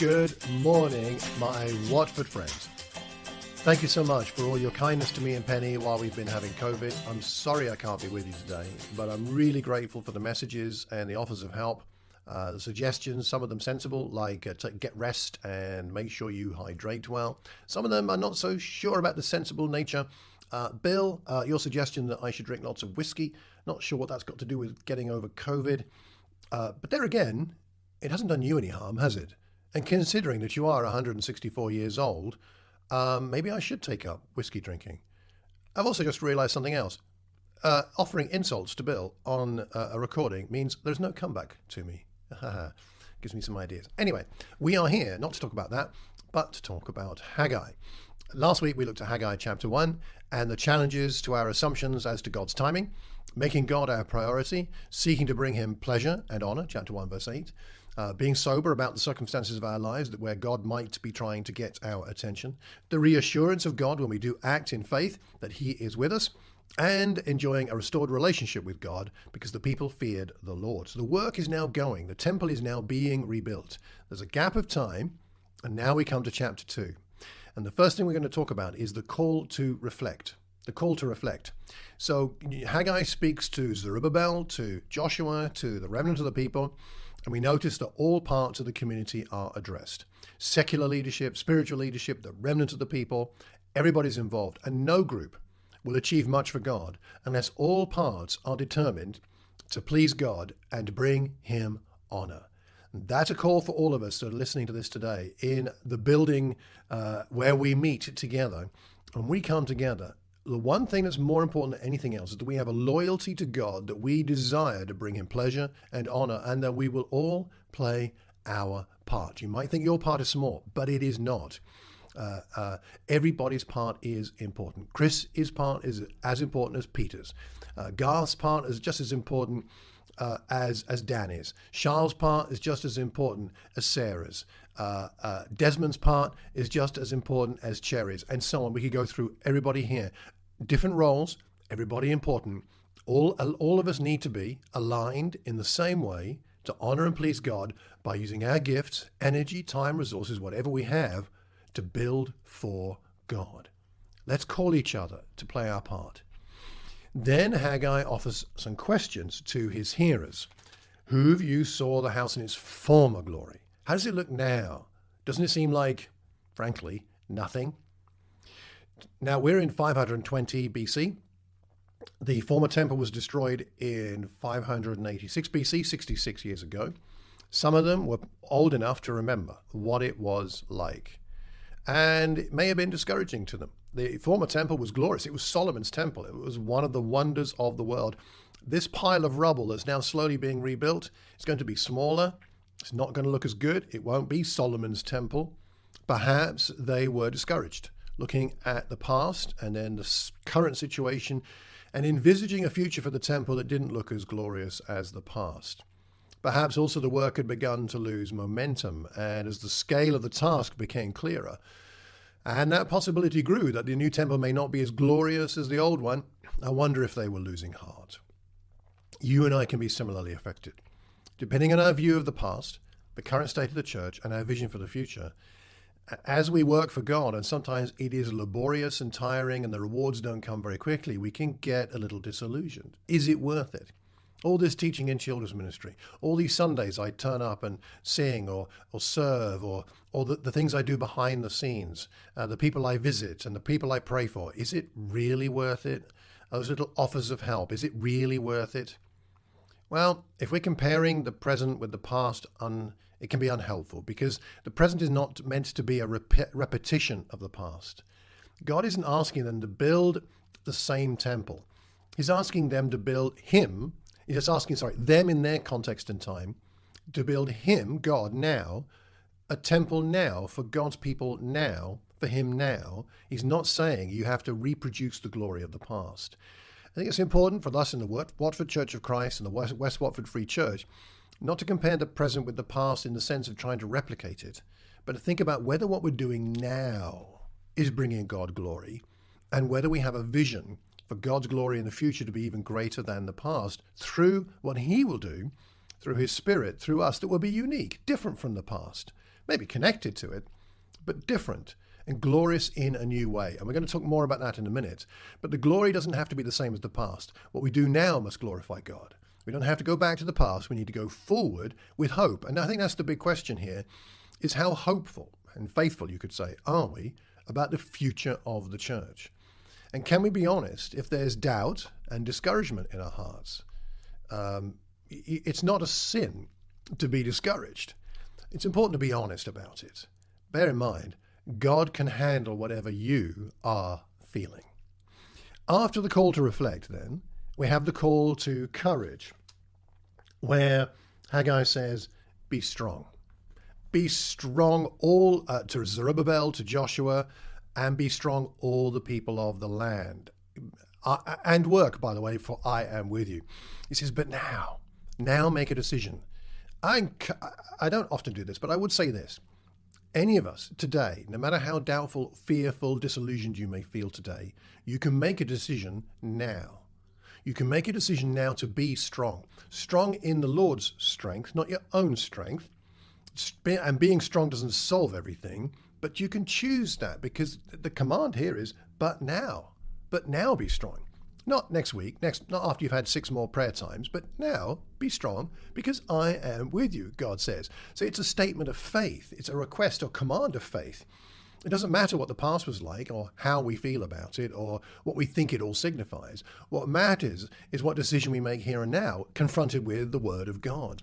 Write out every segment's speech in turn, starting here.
Good morning, my Watford friends. Thank you so much for all your kindness to me and Penny while we've been having COVID. I'm sorry I can't be with you today, but I'm really grateful for the messages and the offers of help, the suggestions, some of them sensible, like get rest and make sure you hydrate well. Some of them are not so sure about the sensible nature. Bill, your suggestion that I should drink lots of whiskey, not sure what that's got to do with getting over COVID. But there again, it hasn't done you any harm, has it? And considering that you are 164 years old, maybe I should take up whiskey drinking. I've also just realized something else. Offering insults to Bill on a recording means there's no comeback to me. Gives me some ideas. Anyway, we are here not to talk about that, but to talk about Haggai. Last week we looked at Haggai chapter 1 and the challenges to our assumptions as to God's timing, making God our priority, seeking to bring him pleasure and honor, chapter 1 verse 8, being sober about the circumstances of our lives where God might be trying to get our attention, the reassurance of God when we do act in faith that he is with us, and enjoying a restored relationship with God because the people feared the Lord. So the work is now going. The temple is now being rebuilt. There's a gap of time, and now we come to chapter 2. And the first thing we're going to talk about is the call to reflect. The call to reflect. So Haggai speaks to Zerubbabel, to Joshua, to the remnant of the people, and we notice that all parts of the community are addressed. Secular leadership, spiritual leadership, the remnant of the people, everybody's involved, and no group will achieve much for God unless all parts are determined to please God and bring him honor. That's a call for all of us that are listening to this today in the building where we meet together and we come together. The one thing that's more important than anything else is that we have a loyalty to God, that we desire to bring him pleasure and honor, and that we will all play our part. You might think your part is small, but it is not. Everybody's part is important. Chris's part is as important as Peter's. Garth's part is just as important as Dan is. Charles' part is just as important as Sarah's. Desmond's part is just as important as Cherry's, and so on. We could go through everybody here. Different roles, everybody important. All of us need to be aligned in the same way to honor and please God by using our gifts, energy, time, resources, whatever we have, to build for God. Let's call each other to play our part. Then Haggai offers some questions to his hearers. Who of you saw the house in its former glory? How does it look now? Doesn't it seem like, frankly, nothing? Now, we're in 520 BC. The former temple was destroyed in 586 BC, 66 years ago. Some of them were old enough to remember what it was like. And it may have been discouraging to them. The former temple was glorious. It was Solomon's temple. It was one of the wonders of the world. This pile of rubble that's now slowly being rebuilt is going to be smaller. It's not going to look as good. It won't be Solomon's temple. Perhaps they were discouraged, looking at the past and then the current situation and envisaging a future for the temple that didn't look as glorious as the past. Perhaps also the work had begun to lose momentum, and as the scale of the task became clearer, and that possibility grew that the new temple may not be as glorious as the old one, I wonder if they were losing heart. You and I can be similarly affected. Depending on our view of the past, the current state of the church, and our vision for the future, as we work for God, and sometimes it is laborious and tiring and the rewards don't come very quickly, we can get a little disillusioned. Is it worth it? All this teaching in children's ministry, all these Sundays I turn up and sing or serve, or the things I do behind the scenes, the people I visit and the people I pray for, is it really worth it? Those little offers of help, is it really worth it? Well, if we're comparing the present with the past, it can be unhelpful because the present is not meant to be a repetition of the past. God isn't asking them to build the same temple. He's asking them to build him. He's asking, them in their context and time, to build him, God, now, a temple now for God's people now, for him now. He's not saying you have to reproduce the glory of the past. I think it's important for us in the Watford Church of Christ and the West Watford Free Church not to compare the present with the past in the sense of trying to replicate it, but to think about whether what we're doing now is bringing God glory and whether we have a vision for God's glory in the future to be even greater than the past through what he will do, through his Spirit, through us, that will be unique, different from the past. maybe connected to it, but different and glorious in a new way. And we're going to talk more about that in a minute. But the glory doesn't have to be the same as the past. What we do now must glorify God. We don't have to go back to the past. We need to go forward with hope. And I think that's the big question here, is how hopeful and faithful, you could say, are we about the future of the church? And can we be honest if there's doubt and discouragement in our hearts? It's not a sin to be discouraged. It's important to be honest about it. Bear in mind, God can handle whatever you are feeling. After the call to reflect, then, we have the call to courage, where Haggai says, be strong. Be strong, all to Zerubbabel, to Joshua, and be strong, all the people of the land. And work, by the way, for I am with you. He says, but now make a decision. I don't often do this, but I would say this. Any of us today, no matter how doubtful, fearful, disillusioned you may feel today, you can make a decision now. You can make a decision now to be strong. Strong in the Lord's strength, not your own strength. And being strong doesn't solve everything, but you can choose that, because the command here is, but now be strong. Not next week, not after you've had 6 more prayer times, but now be strong because I am with you, God says. So it's a statement of faith. It's a request or command of faith. It doesn't matter what the past was like or how we feel about it or what we think it all signifies. What matters is what decision we make here and now, confronted with the word of God.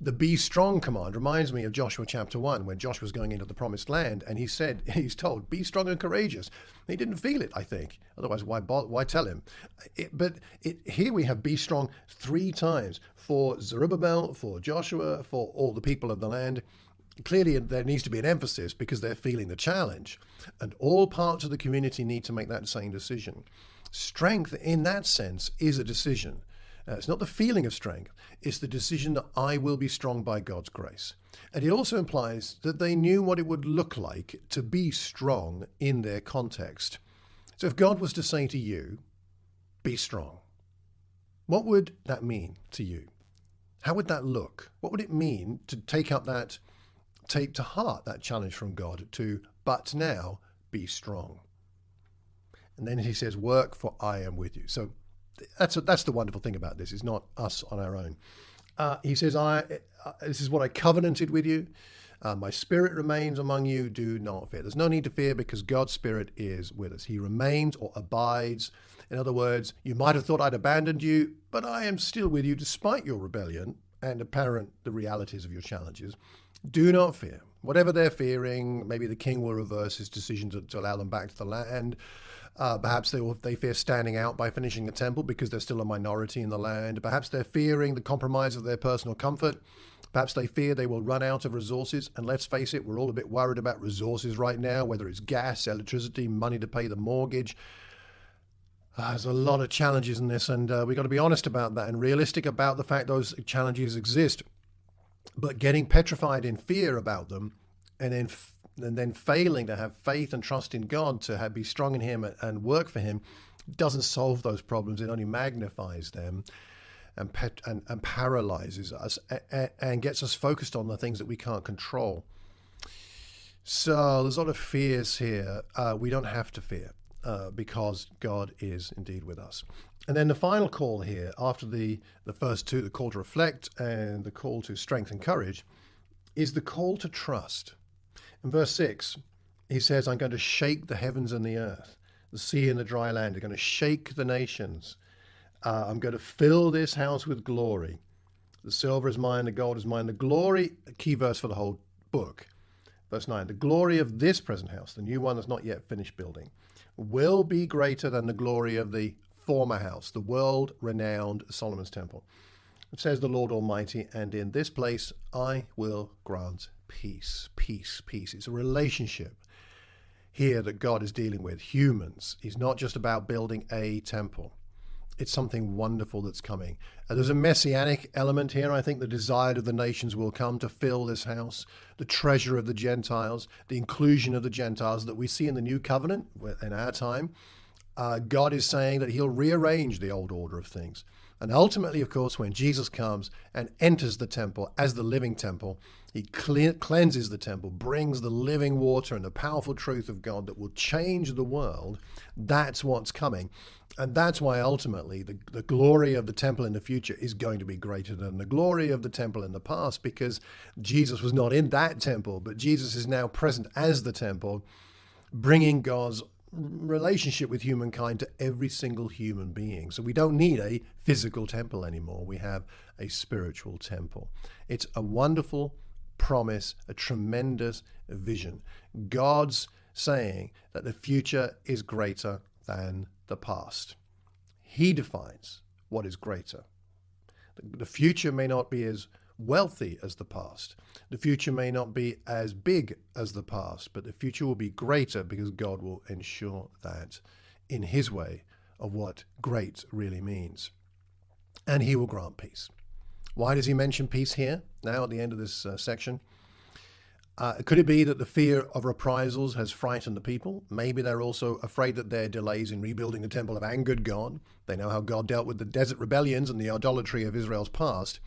The be strong command reminds me of Joshua chapter 1, when Joshua's going into the promised land, and he's told, be strong and courageous. He didn't feel it, I think. Otherwise, why tell him? Here we have be strong 3 times for Zerubbabel, for Joshua, for all the people of the land. Clearly, there needs to be an emphasis because they're feeling the challenge. And all parts of the community need to make that same decision. Strength, in that sense, is a decision. It's not the feeling of strength. It's the decision that I will be strong by God's grace. And it also implies that they knew what it would look like to be strong in their context. So if God was to say to you, be strong, what would that mean to you? How would that look? What would it mean to take to heart that challenge from God to, but now be strong? And then he says, work, for I am with you. So that's the wonderful thing about this. It's not us on our own. He says, this is what I covenanted with you. My spirit remains among you. Do not fear. There's no need to fear because God's spirit is with us. He remains or abides. In other words, you might have thought I'd abandoned you, but I am still with you despite your rebellion and the realities of your challenges. Do not fear. Whatever they're fearing, maybe the king will reverse his decision to allow them back to the land. Perhaps they fear standing out by finishing the temple because they're still a minority in the land. Perhaps they're fearing the compromise of their personal comfort. Perhaps they fear they will run out of resources. And let's face it, we're all a bit worried about resources right now, whether it's gas, electricity, money to pay the mortgage. There's a lot of challenges in this, and we've got to be honest about that and realistic about the fact those challenges exist. But getting petrified in fear about them and then failing to have faith and trust in God to be strong in him and work for him doesn't solve those problems. It only magnifies them and paralyzes us and gets us focused on the things that we can't control. So there's a lot of fears here. We don't have to fear because God is indeed with us. And then the final call here, after the first 2, the call to reflect and the call to strength and courage, is the call to trust. In verse 6, he says, I'm going to shake the heavens and the earth, the sea and the dry land. I'm going to shake the nations. I'm going to fill this house with glory. The silver is mine, the gold is mine. The glory, a key verse for the whole book. Verse 9, the glory of this present house, the new one that's not yet finished building, will be greater than the glory of the former house, the world-renowned Solomon's temple. It says the Lord Almighty, and in this place I will grant peace, peace, peace. It's a relationship here that God is dealing with, humans. He's not just about building a temple. It's something wonderful that's coming. There's a messianic element here. I think the desire of the nations will come to fill this house, the treasure of the Gentiles, the inclusion of the Gentiles that we see in the new covenant in our time. God is saying that he'll rearrange the old order of things. And ultimately, of course, when Jesus comes and enters the temple as the living temple, he cleanses the temple, brings the living water and the powerful truth of God that will change the world. That's what's coming. And that's why ultimately the glory of the temple in the future is going to be greater than the glory of the temple in the past, because Jesus was not in that temple, but Jesus is now present as the temple, bringing God's relationship with humankind to every single human being. So we don't need a physical temple anymore. We have a spiritual temple. It's a wonderful promise, a tremendous vision. God's saying that the future is greater than the past. He defines what is greater. The future may not be as wealthy as the past. The future may not be as big as the past, but the future will be greater because God will ensure that in his way of what great really means. And he will grant peace. Why does he mention peace here now at the end of this section? Could it be that the fear of reprisals has frightened the people? Maybe they're also afraid that their delays in rebuilding the temple have angered God. They know how God dealt with the desert rebellions and the idolatry of Israel's past.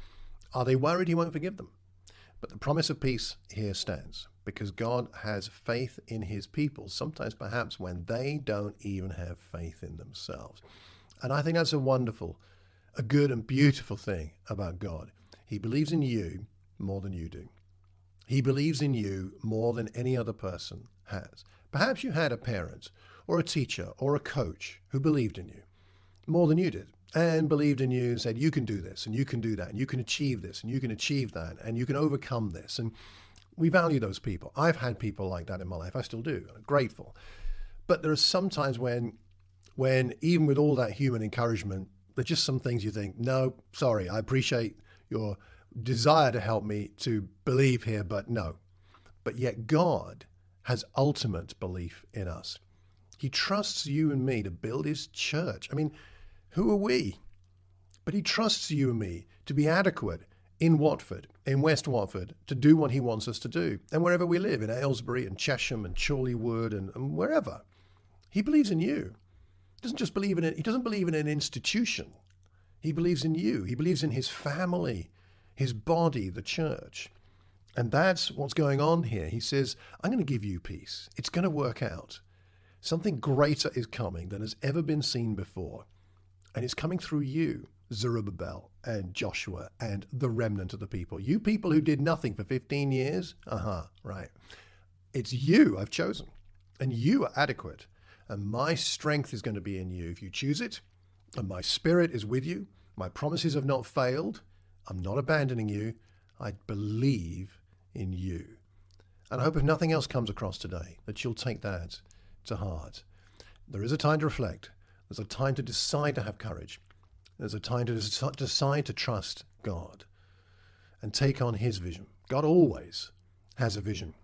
Are they worried he won't forgive them? But the promise of peace here stands because God has faith in his people, sometimes perhaps when they don't even have faith in themselves. And I think that's a good and beautiful thing about God. He believes in you more than you do. He believes in you more than any other person has. Perhaps you had a parent or a teacher or a coach who believed in you more than you did, and believed in you and said, you can do this and you can do that and you can achieve this and you can achieve that and you can overcome this. And we value those people. I've had people like that in my life. I still do. I'm grateful. But there are some times when even with all that human encouragement, there's just some things you think, no, sorry, I appreciate your desire to help me to believe here, but no. But yet God has ultimate belief in us. He trusts you and me to build his church. I mean, who are we? But he trusts you and me to be adequate in Watford, in West Watford, to do what he wants us to do. And wherever we live, in Aylesbury and Chesham and Chorleywood and wherever. He believes in you. He doesn't just believe in it. He doesn't believe in an institution. He believes in you. He believes in his family, his body, the church. And that's what's going on here. He says, I'm going to give you peace. It's going to work out. Something greater is coming than has ever been seen before. And it's coming through you, Zerubbabel and Joshua and the remnant of the people. You people who did nothing for 15 years? Right. It's you I've chosen. And you are adequate. And my strength is going to be in you if you choose it. And my spirit is with you. My promises have not failed. I'm not abandoning you. I believe in you. And I hope if nothing else comes across today, that you'll take that to heart. There is a time to reflect. There's a time to decide to have courage. There's a time to decide to trust God and take on his vision. God always has a vision.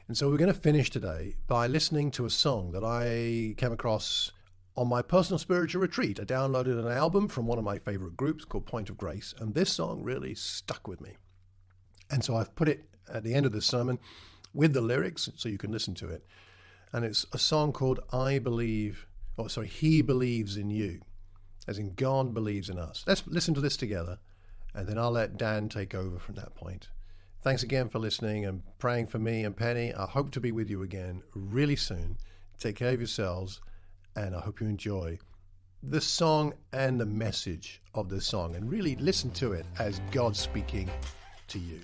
And so we're going to finish today by listening to a song that I came across on my personal spiritual retreat. I downloaded an album from one of my favorite groups called Point of Grace, and this song really stuck with me. And so I've put it at the end of the sermon with the lyrics so you can listen to it. And it's a song called He Believes in You, as in God believes in us. Let's listen to this together, and then I'll let Dan take over from that point. Thanks again for listening and praying for me and Penny. I hope to be with you again really soon. Take care of yourselves, and I hope you enjoy the song and the message of the song, and really listen to it as God speaking to you.